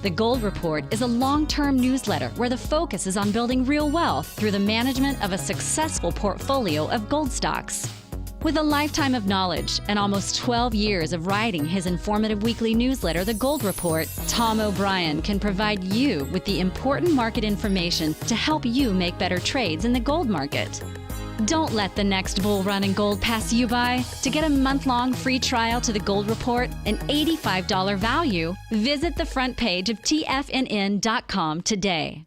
The Gold Report is a long-term newsletter where the focus is on building real wealth through the management of a successful portfolio of gold stocks. With a lifetime of knowledge and almost 12 years of writing his informative weekly newsletter, The Gold Report, Tom O'Brien can provide you with the important market information to help you make better trades in the gold market. Don't let the next bull run in gold pass you by. To get a month-long free trial to the Gold Report, an $85 value, visit the front page of TFNN.com today.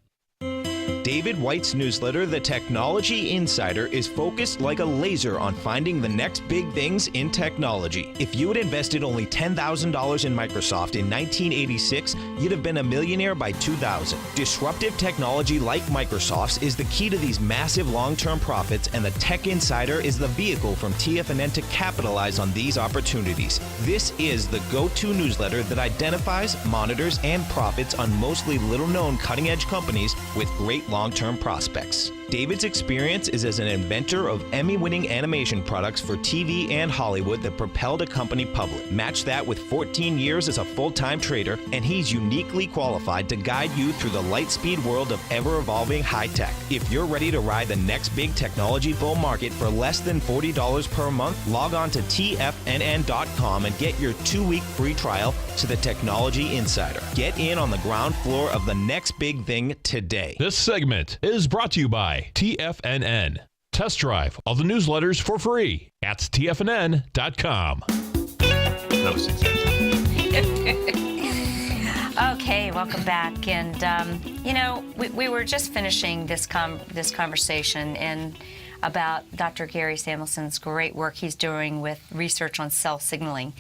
David White's newsletter, The Technology Insider, is focused like a laser on finding the next big things in technology. If you had invested only $10,000 in Microsoft in 1986, you'd have been a millionaire by 2000. Disruptive technology like Microsoft's is the key to these massive long-term profits, and the Tech Insider is the vehicle from TFNN to capitalize on these opportunities. This is the go-to newsletter that identifies, monitors, and profits on mostly little-known cutting-edge companies with great long-term prospects. David's experience is as an inventor of Emmy-winning animation products for TV and Hollywood that propelled a company public. Match that with 14 years as a full-time trader, and he's uniquely qualified to guide you through the light-speed world of ever-evolving high-tech. If you're ready to ride the next big technology bull market for less than $40 per month, log on to TFNN.com and get your 2-week free trial to the Technology Insider. Get in on the ground floor of the next big thing today. This segment is brought to you by TFNN. Test drive all the newsletters for free at TFNN.com. That was Okay, welcome back. And, we were just finishing this conversation and about Dr. Gary Samuelson's great work he's doing with research on cell signaling.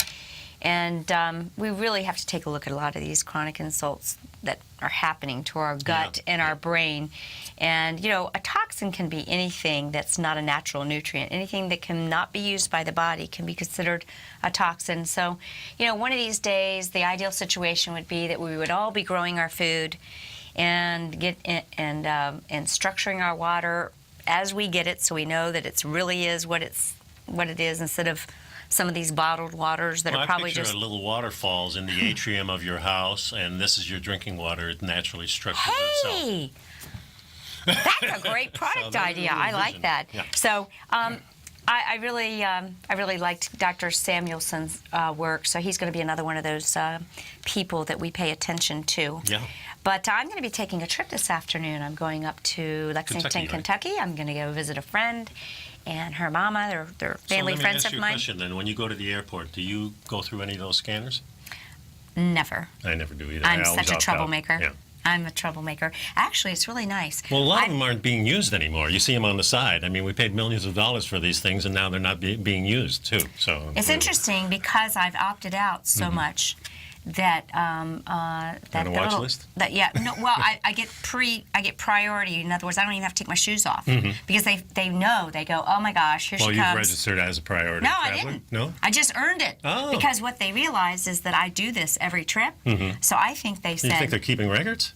And we really have to take a look at a lot of these chronic insults that are happening to our gut and our brain. And, a toxin can be anything that's not a natural nutrient. Anything that cannot be used by the body can be considered a toxin. So, one of these days, the ideal situation would be that we would all be growing our food and structuring our water as we get it, so we know that it really is what it is, instead of some of these bottled waters that are probably just... I picture little waterfalls in the atrium of your house, and this is your drinking water. It naturally structures itself. Hey! That's a great product idea. I like that. Yeah. So I really liked Dr. Samuelson's work, so he's going to be another one of those people that we pay attention to. Yeah. But I'm going to be taking a trip this afternoon. I'm going up to Lexington, Kentucky. I'm going to go visit a friend and her mama. They're family friends of mine. So let me ask you a question then. When you go to the airport, do you go through any of those scanners? Never. I never do either. I'm such a troublemaker. Yeah. I'm a troublemaker. Actually, it's really nice. Well, a lot of them aren't being used anymore. You see them on the side. I mean, we paid millions of dollars for these things, and now they're not being used, too. So it's interesting because I've opted out so much that that on a watch list. I get priority. In other words, I don't even have to take my shoes off because they know, they go, oh my gosh, here she comes. Well, you've registered as a priority. No, traveler? I didn't. No, I just earned it. Oh. Because what they realize is that I do this every trip. So I think they said. You think they're keeping records?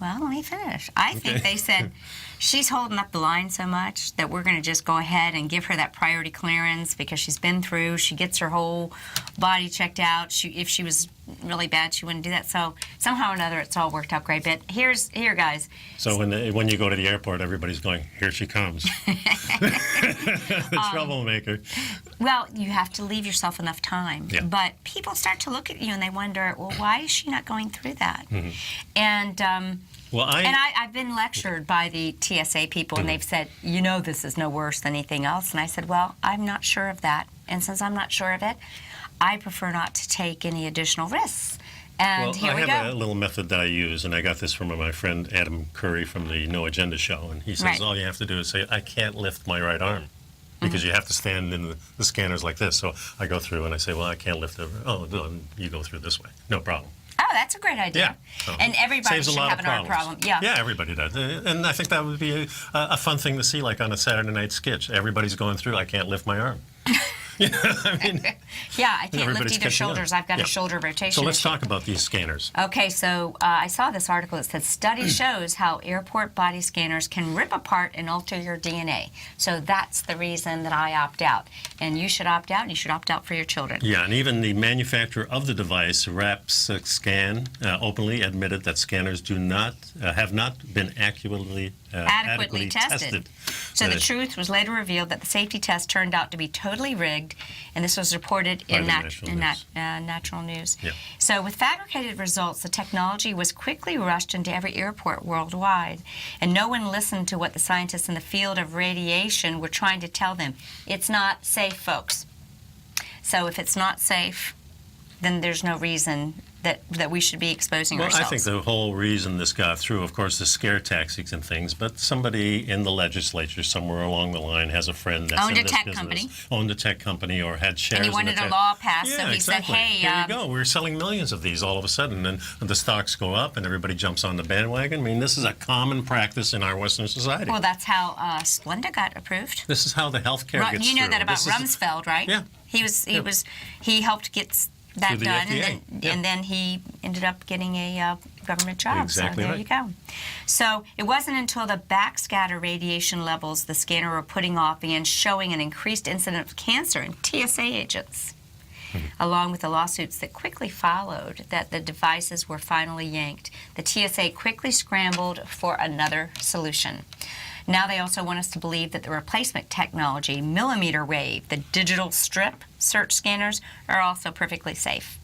Well, let me finish. I think they said, she's holding up the line so much that we're going to just go ahead and give her that priority clearance because she's been through, she gets her whole body checked out. If she was really bad, she wouldn't do that. So somehow or another, it's all worked out great. But here, guys. So when you go to the airport, everybody's going, here she comes. The troublemaker. Well, you have to leave yourself enough time. Yeah. But people start to look at you and they wonder, well, why is she not going through that? And I've been lectured by the TSA people, and they've said, this is no worse than anything else. And I said, well, I'm not sure of that. And since I'm not sure of it, I prefer not to take any additional risks. And here we go. I have a little method that I use, and I got this from my friend Adam Curry from the No Agenda show. And he says, all you have to do is say, I can't lift my right arm. Because you have to stand in the scanners like this. So I go through and I say, well, I can't lift it. Oh, you go through this way. No problem. Oh, that's a great idea. Yeah. So and everybody should have an arm problem. Yeah. Yeah, everybody does. And I think that would be a fun thing to see, like on a Saturday night sketch. Everybody's going through, I can't lift my arm. I mean, yeah, I can't lift either shoulders. I've got a shoulder rotation. So let's talk about these scanners. Okay, so I saw this article that said, study shows how airport body scanners can rip apart and alter your DNA. So that's the reason that I opt out. And you should opt out, and you should opt out for your children. Yeah, and even the manufacturer of the device, Scan, openly admitted that scanners have not been accurately adequately tested. So the truth was later revealed that the safety test turned out to be totally rigged, and this was reported in Natural News. Yeah. So with fabricated results, the technology was quickly rushed into every airport worldwide, and no one listened to what the scientists in the field of radiation were trying to tell them. It's not safe, folks. So if it's not safe, then there's no reason that we should be exposing ourselves. I think the whole reason this got through, of course, the scare tactics and things, but somebody in the legislature somewhere along the line has a friend that's owned in a this tech business, company, owned a tech company, or had shares. And he wanted a law passed, so he exactly. said, "Hey, here you go. We're selling millions of these all of a sudden, and the stocks go up, and everybody jumps on the bandwagon." I mean, this is a common practice in our Western society. Well, that's how Splenda got approved. This is how the healthcare gets You know through. that about Rumsfeld, right? Yeah. He helped get that done, FDA. and then he ended up getting a government job. Exactly so there right. you go. So it wasn't until the backscatter radiation levels the scanner were putting off began showing an increased incidence of cancer in TSA agents, along with the lawsuits that quickly followed, that the devices were finally yanked. The TSA quickly scrambled for another solution. Now they also want us to believe that the replacement technology, millimeter wave, the digital strip search scanners, are also perfectly safe.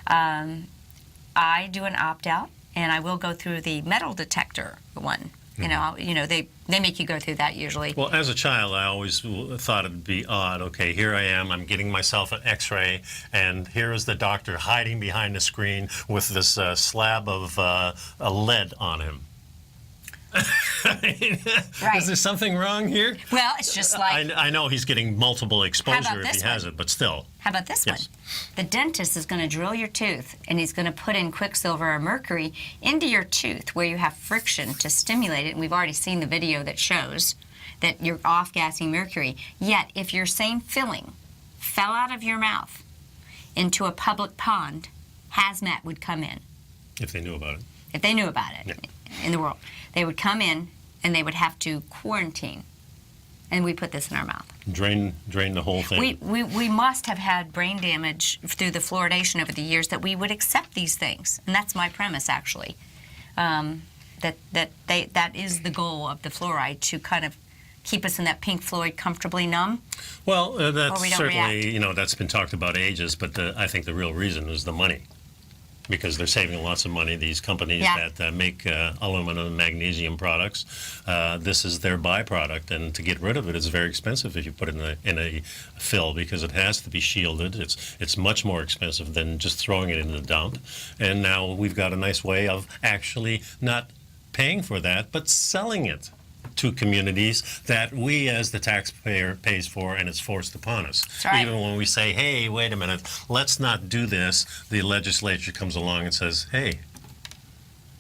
I do an opt-out, and I will go through the metal detector one. They make you go through that usually. Well, as a child, I always thought it'd be odd. Okay, here I am. I'm getting myself an X-ray, and here is the doctor hiding behind the screen with this slab of lead on him. Right. Is there something wrong here? Well, it's just like... I know he's getting multiple exposure if he has one? it, but still. How about this Yes. one? The dentist is going to drill your tooth, and he's going to put in quicksilver or mercury into your tooth where you have friction to stimulate it. And we've already seen the video that shows that you're off-gassing mercury. Yet, if your same filling fell out of your mouth into a public pond, hazmat would come in. If they knew about it. If they knew about it in the world. They would come in, and they would have to quarantine. And we put this in our mouth. Drain the whole thing. We must have had brain damage through the fluoridation over the years that we would accept these things. And that's my premise, actually. That is the goal of the fluoride, to kind of keep us in that Pink Floyd comfortably numb. Well, that's we don't certainly, that's been talked about ages, but I think the real reason is the money. Because they're saving lots of money, these companies that make aluminum and magnesium products. This is their byproduct, and to get rid of it is very expensive if you put it in a fill, because it has to be shielded. It's much more expensive than just throwing it in the dump. And now we've got a nice way of actually not paying for that, but selling it to communities that we as the taxpayer pays for, and it's forced upon us. That's right. Even when we say, hey, wait a minute, let's not do this, the legislature comes along and says, hey,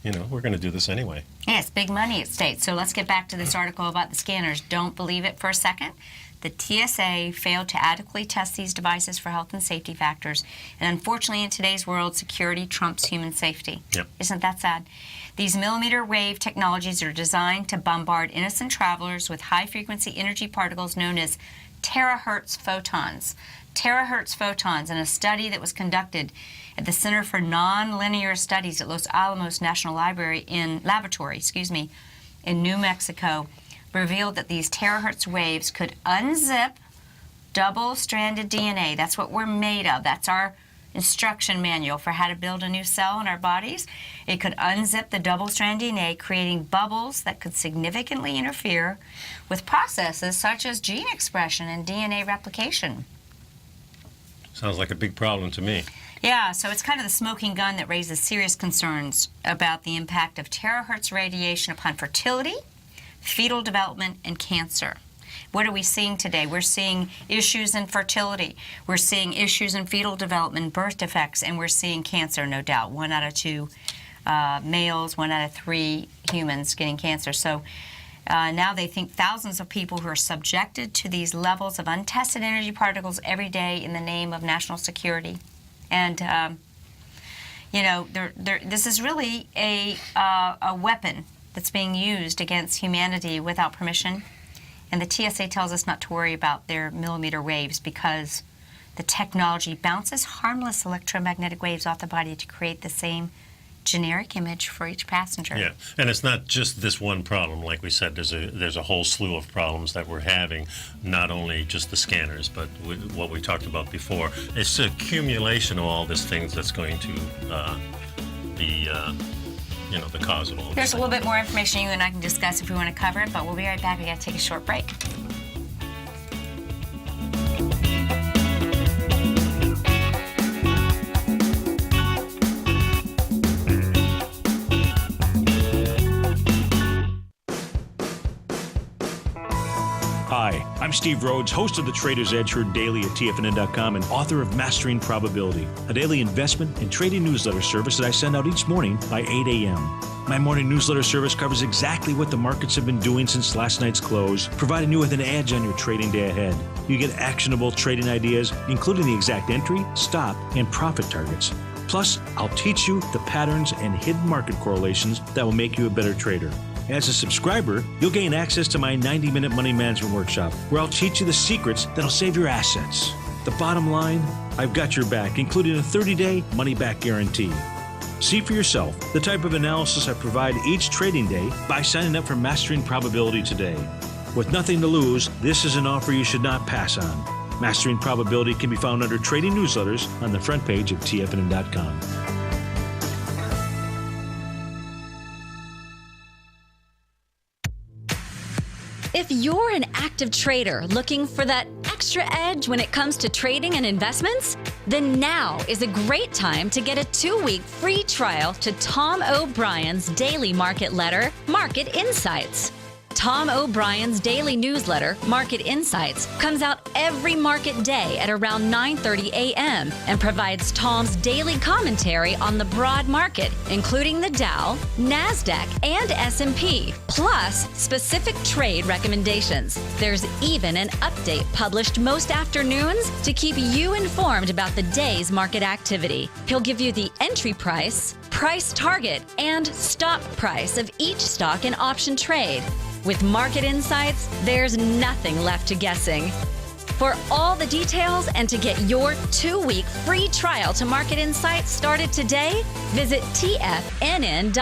we're going to do this anyway. Yes, big money at stake. So let's get back to this article about the scanners. Don't believe it for a second. The TSA failed to adequately test these devices for health and safety factors. And unfortunately, in today's world, security trumps human safety. Yep. Isn't that sad? These millimeter wave technologies are designed to bombard innocent travelers with high-frequency energy particles known as terahertz photons. Terahertz photons, in a study that was conducted at the Center for Nonlinear Studies at Los Alamos National Laboratory in New Mexico, revealed that these terahertz waves could unzip double-stranded DNA. That's what we're made of. That's our instruction manual for how to build a new cell in our bodies. It could unzip the double-strand DNA, creating bubbles that could significantly interfere with processes such as gene expression and DNA replication. Sounds like a big problem to me. Yeah, so it's kind of the smoking gun that raises serious concerns about the impact of terahertz radiation upon fertility, fetal development, and cancer. What are we seeing today? We're seeing issues in fertility. We're seeing issues in fetal development, birth defects, and we're seeing cancer, no doubt. 1 out of 2 males, 1 out of 3 humans getting cancer. So now they think thousands of people who are subjected to these levels of untested energy particles every day in the name of national security. And, this is really a weapon that's being used against humanity without permission. And the TSA tells us not to worry about their millimeter waves because the technology bounces harmless electromagnetic waves off the body to create the same generic image for each passenger. Yeah, and it's not just this one problem. Like we said, there's a whole slew of problems that we're having, not only just the scanners, but what we talked about before. It's the accumulation of all these things that's going to be, the cause of all this. There's a little bit more information you and I can discuss if we want to cover it, but we'll be right back. We got to take a short break. Hi, I'm Steve Rhodes, host of the Trader's Edge, heard daily at TFNN.com and author of Mastering Probability, a daily investment and trading newsletter service that I send out each morning by 8 a.m. My morning newsletter service covers exactly what the markets have been doing since last night's close, providing you with an edge on your trading day ahead. You get actionable trading ideas, including the exact entry, stop, and profit targets. Plus, I'll teach you the patterns and hidden market correlations that will make you a better trader. As a subscriber, you'll gain access to my 90-minute money management workshop, where I'll teach you the secrets that'll save your assets. The bottom line, I've got your back, including a 30-day money-back guarantee. See for yourself the type of analysis I provide each trading day by signing up for Mastering Probability today. With nothing to lose, this is an offer you should not pass on. Mastering Probability can be found under Trading Newsletters on the front page of TFNN.com. If you're an active trader looking for that extra edge when it comes to trading and investments, then now is a great time to get a 2-week free trial to Tom O'Brien's daily market letter, Market Insights. Tom O'Brien's daily newsletter, Market Insights, comes out every market day at around 9:30 a.m. and provides Tom's daily commentary on the broad market, including the Dow, NASDAQ, and S&P, plus specific trade recommendations. There's even an update published most afternoons to keep you informed about the day's market activity. He'll give you the entry price, price target, and stop price of each stock and option trade. With Market Insights, there's nothing left to guessing. For all the details and to get your 2-week free trial to Market Insights started today, visit TFNN.com.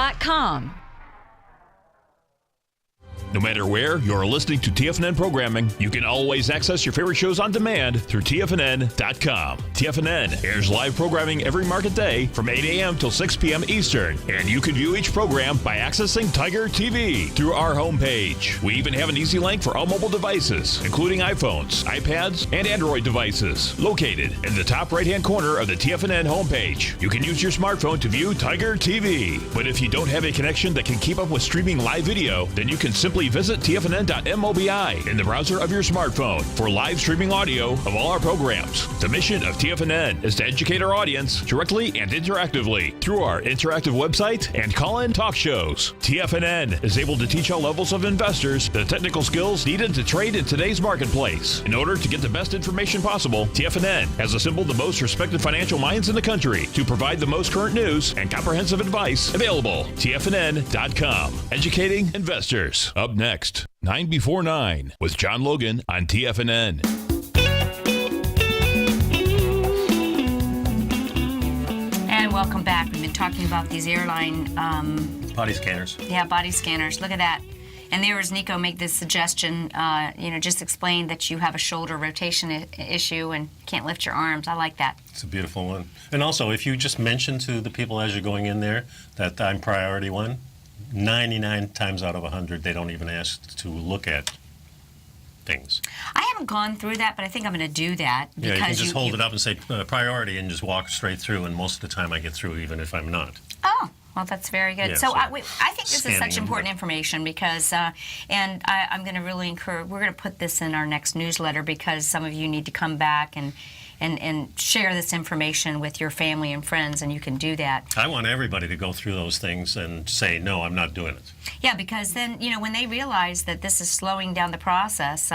No matter where you're listening to TFNN programming, you can always access your favorite shows on demand through TFNN.com. TFNN airs live programming every market day from 8 a.m. till 6 p.m. Eastern, and you can view each program by accessing Tiger TV through our homepage. We even have an easy link for all mobile devices, including iPhones, iPads, and Android devices, located in the top right-hand corner of the TFNN homepage. You can use your smartphone to view Tiger TV. But if you don't have a connection that can keep up with streaming live video, then you can simply visit TFNN.mobi in the browser of your smartphone for live streaming audio of all our programs. The mission of TFNN is to educate our audience directly and interactively through our interactive website and call-in talk shows. TFNN is able to teach all levels of investors the technical skills needed to trade in today's marketplace. In order to get the best information possible, TFNN has assembled the most respected financial minds in the country to provide the most current news and comprehensive advice available. TFNN.com. Educating investors. Up next, 9 before 9 with John Logan on TFNN. And welcome back. We've been talking about these airline... Body scanners. Yeah, body scanners. Look at that. And there was Nico make this suggestion, just explain that you have a shoulder rotation issue and can't lift your arms. I like that. It's a beautiful one. And also, if you just mention to the people as you're going in there that I'm priority one, 99 times out of 100, they don't even ask to look at things. I haven't gone through that, but I think I'm going to do that. Yeah, you can just hold it up and say priority and just walk straight through, and most of the time I get through even if I'm not. Oh, well, that's very good. Yeah, so so I think this is such important them. information because, and I'm going to really encourage, we're going to put this in our next newsletter because some of you need to come back and share this information with your family and friends, and you can do that. I want everybody to go through those things and say, no, I'm not doing it. Yeah, because then, when they realize that this is slowing down the process,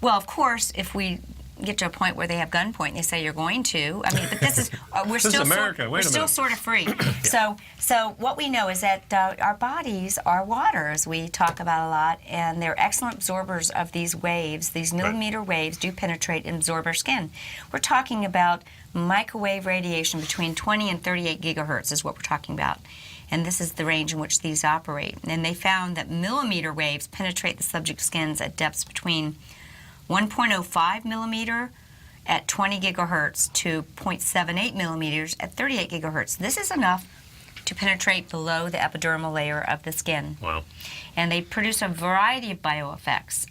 well, of course, if we get to a point where they have gunpoint and they say you're going to, but this is, we're still America. we're still sort of free. Yeah. So what we know is that our bodies are water, as we talk about a lot, and they're excellent absorbers of these waves. These millimeter waves do penetrate and absorb our skin. We're talking about microwave radiation between 20 and 38 gigahertz is what we're talking about. And this is the range in which these operate. And they found that millimeter waves penetrate the subject skins at depths between 1.05 millimeter at 20 gigahertz to 0.78 millimeters at 38 gigahertz. This is enough to penetrate below the epidermal layer of the skin. Wow. And they produce a variety of bioeffects.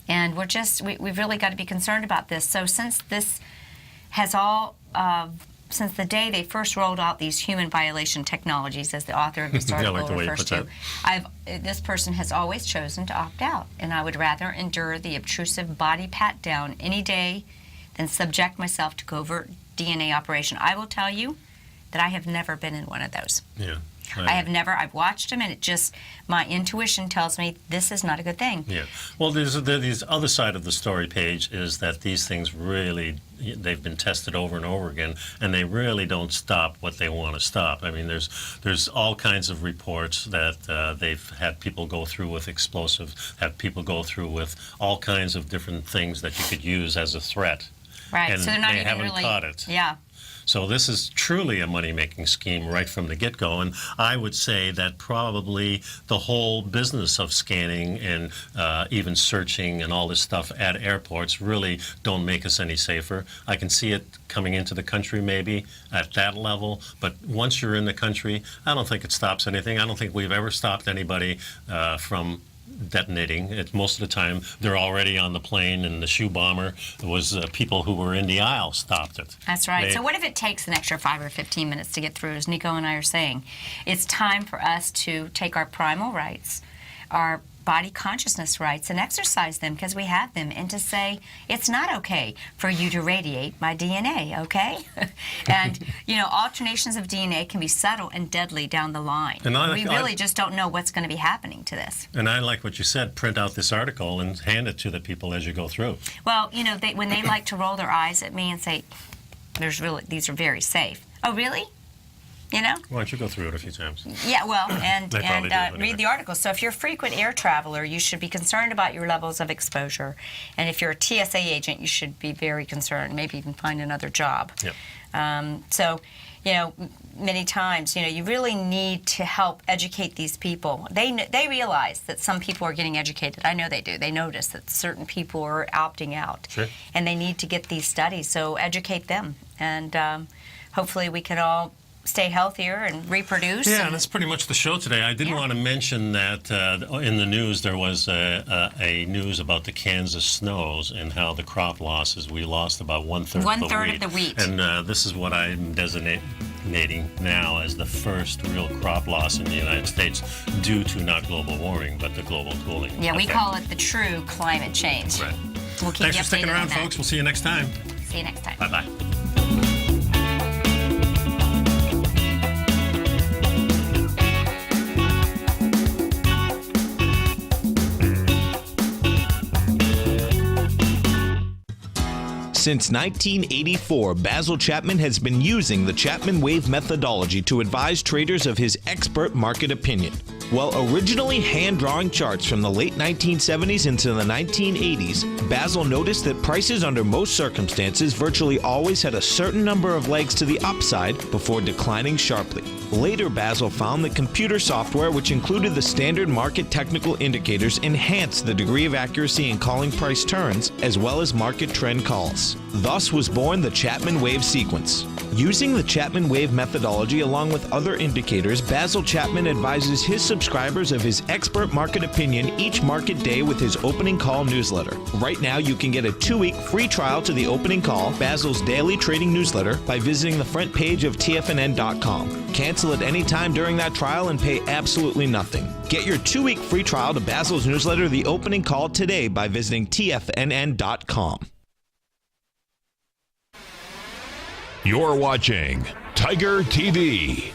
And we've really got to be concerned about this. So since this has since the day they first rolled out these human violation technologies, as the author of this article refers to, this person has always chosen to opt out. And I would rather endure the obtrusive body pat down any day than subject myself to covert DNA operation. I will tell you that I have never been in one of those. Yeah. I've watched them, and my intuition tells me this is not a good thing. Yeah. Well, there's other side of the story, Paige, is that these things really, they've been tested over and over again, and they really don't stop what they want to stop. I mean, there's all kinds of reports that they've had people go through with explosives, had people go through with all kinds of different things that you could use as a threat. Right. And so they're not they even haven't really caught it. Yeah. So this is truly a money-making scheme right from the get-go, and I would say that probably the whole business of scanning and even searching and all this stuff at airports really don't make us any safer. I can see it coming into the country maybe at that level, but once you're in the country, I don't think it stops anything. I don't think we've ever stopped anybody from detonating. Most of the time they're already on the plane, and the shoe bomber was people who were in the aisle stopped it. That's right. So what if it takes an extra 5 or 15 minutes to get through, as Nico and I are saying? It's time for us to take our primal rights, our body consciousness rights, and exercise them, because we have them, and to say it's not okay for you to radiate my DNA, okay? And, alternations of DNA can be subtle and deadly down the line. And we really just don't know what's going to be happening to this. And I like what you said, print out this article and hand it to the people as you go through. Well, when they like to roll their eyes at me and say, these are very safe. Oh, really? Why don't you go through it a few times? Yeah, well, and read the article. So if you're a frequent air traveler, you should be concerned about your levels of exposure. And if you're a TSA agent, you should be very concerned, maybe even find another job. Yep. So, many times, you really need to help educate these people. They realize that some people are getting educated. I know they do. They notice that certain people are opting out. Sure. And they need to get these studies, so educate them. And hopefully we can all stay healthier and reproduce. Yeah, that's pretty much the show today. I did want to mention that in the news there was a news about the Kansas snows and how the crop losses, we lost about one-third of the wheat. And this is what I'm designating now as the first real crop loss in the United States due to not global warming, but the global cooling. Yeah, we call it the true climate change. Right. We'll keep Thanks for sticking around, folks. We'll see you next time. See you next time. Bye-bye. Since 1984, Basil Chapman has been using the Chapman Wave methodology to advise traders of his expert market opinion. While originally hand-drawing charts from the late 1970s into the 1980s, Basil noticed that prices under most circumstances virtually always had a certain number of legs to the upside before declining sharply. Later, Basil found that computer software, which included the standard market technical indicators, enhanced the degree of accuracy in calling price turns, as well as market trend calls. Thus was born the Chapman Wave sequence. Using the Chapman Wave methodology along with other indicators, Basil Chapman advises his subscribers of his expert market opinion each market day with his opening call newsletter. Right now, you can get a 2-week free trial to the opening call, Basil's daily trading newsletter, by visiting the front page of TFNN.com. Cancel at any time during that trial and pay absolutely nothing. Get your 2-week free trial to Basil's newsletter, The Opening Call, today by visiting TFNN.com. You're watching Tiger TV.